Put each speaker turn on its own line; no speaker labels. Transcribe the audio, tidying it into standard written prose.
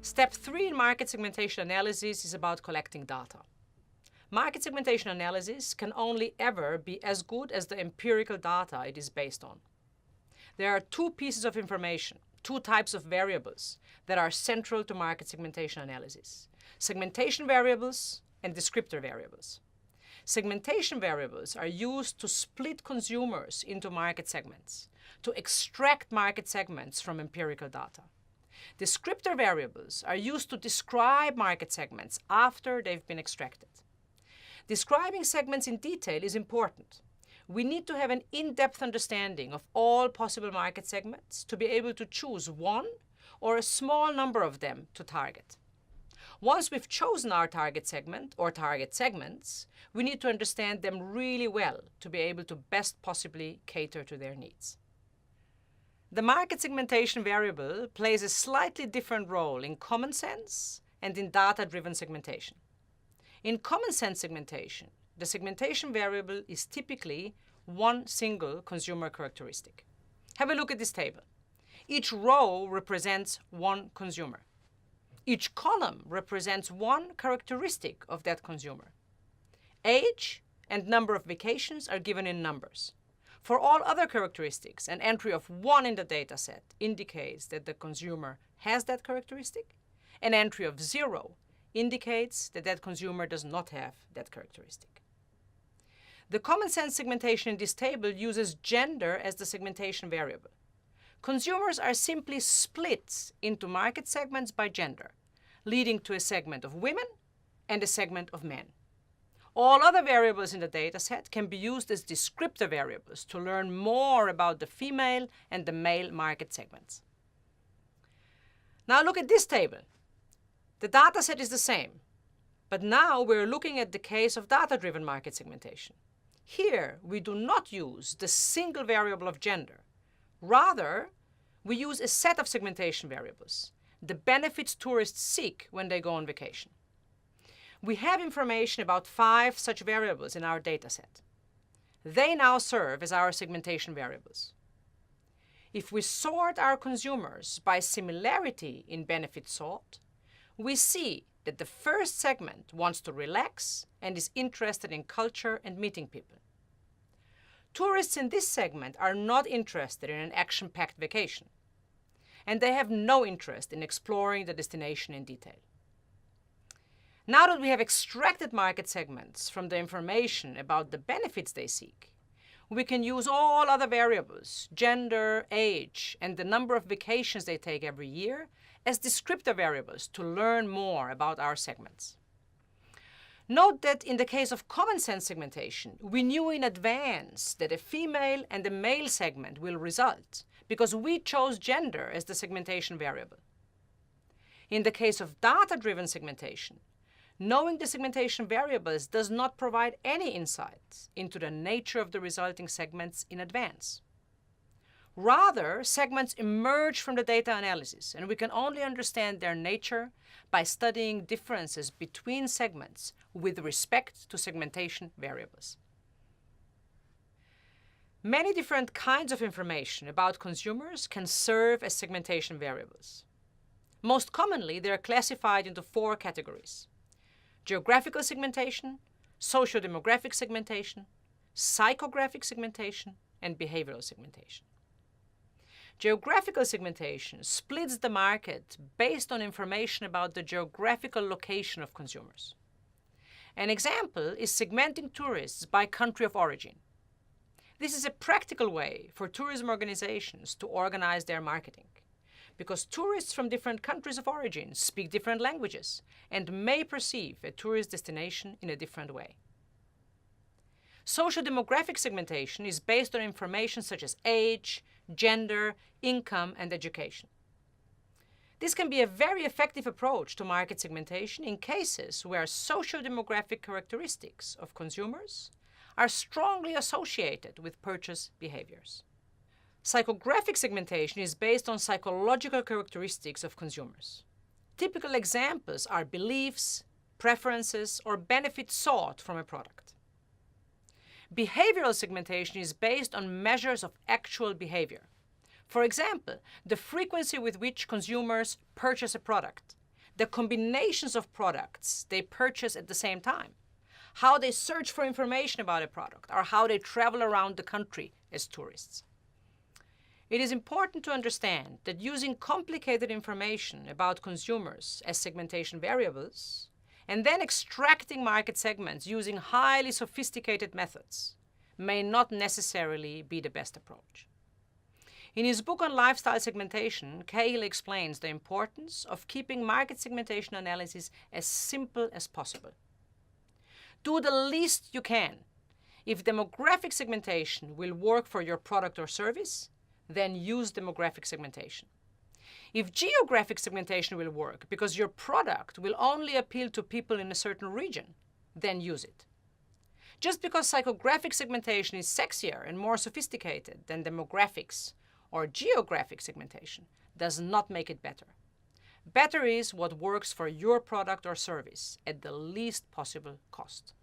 Step 3 in market segmentation analysis is about collecting data. Market segmentation analysis can only ever be as good as the empirical data it is based on. There are two pieces of information, two types of variables that are central to market segmentation analysis: segmentation variables and descriptor variables. Segmentation variables are used to split consumers into market segments, to extract market segments from empirical data. Descriptor variables are used to describe market segments after they've been extracted. Describing segments in detail is important. We need to have an in-depth understanding of all possible market segments to be able to choose one or a small number of them to target. Once we've chosen our target segment or target segments, we need to understand them really well to be able to best possibly cater to their needs. The market segmentation variable plays a slightly different role in common sense and in data-driven segmentation. In common sense segmentation, the segmentation variable is typically one single consumer characteristic. Have a look at this table. Each row represents one consumer. Each column represents one characteristic of that consumer. Age and number of vacations are given in numbers. For all other characteristics, an entry of 1 in the dataset indicates that the consumer has that characteristic. An entry of 0 indicates that that consumer does not have that characteristic. The common sense segmentation in this table uses gender as the segmentation variable. Consumers are simply split into market segments by gender, leading to a segment of women and a segment of men. All other variables in the dataset can be used as descriptor variables to learn more about the female and the male market segments. Now look at this table. The dataset is the same, but now we're looking at the case of data-driven market segmentation. Here, we do not use the single variable of gender. Rather, we use a set of segmentation variables, the benefits tourists seek when they go on vacation. We have information about 5 such variables in our dataset. They now serve as our segmentation variables. If we sort our consumers by similarity in benefits sought, we see that the first segment wants to relax and is interested in culture and meeting people. Tourists in this segment are not interested in an action-packed vacation, and they have no interest in exploring the destination in detail. Now that we have extracted market segments from the information about the benefits they seek, we can use all other variables, gender, age, and the number of vacations they take every year, as descriptor variables to learn more about our segments. Note that in the case of common sense segmentation, we knew in advance that a female and a male segment will result because we chose gender as the segmentation variable. In the case of data-driven segmentation, knowing the segmentation variables does not provide any insights into the nature of the resulting segments in advance. Rather, segments emerge from the data analysis, and we can only understand their nature by studying differences between segments with respect to segmentation variables. Many different kinds of information about consumers can serve as segmentation variables. Most commonly, they are classified into 4 categories: geographical segmentation, socio-demographic segmentation, psychographic segmentation, and behavioral segmentation. Geographical segmentation splits the market based on information about the geographical location of consumers. An example is segmenting tourists by country of origin. This is a practical way for tourism organizations to organize their marketing, because tourists from different countries of origin speak different languages and may perceive a tourist destination in a different way. Socio-demographic segmentation is based on information such as age, gender, income, and education. This can be a very effective approach to market segmentation in cases where socio-demographic characteristics of consumers are strongly associated with purchase behaviors. Psychographic segmentation is based on psychological characteristics of consumers. Typical examples are beliefs, preferences, or benefits sought from a product. Behavioral segmentation is based on measures of actual behavior. For example, the frequency with which consumers purchase a product, the combinations of products they purchase at the same time, how they search for information about a product, or how they travel around the country as tourists. It is important to understand that using complicated information about consumers as segmentation variables, and then extracting market segments using highly sophisticated methods, may not necessarily be the best approach. In his book on lifestyle segmentation, Cahill explains the importance of keeping market segmentation analysis as simple as possible. Do the least you can. If demographic segmentation will work for your product or service, then use demographic segmentation. If geographic segmentation will work because your product will only appeal to people in a certain region, then use it. Just because psychographic segmentation is sexier and more sophisticated than demographics or geographic segmentation does not make it better. Better is what works for your product or service at the least possible cost.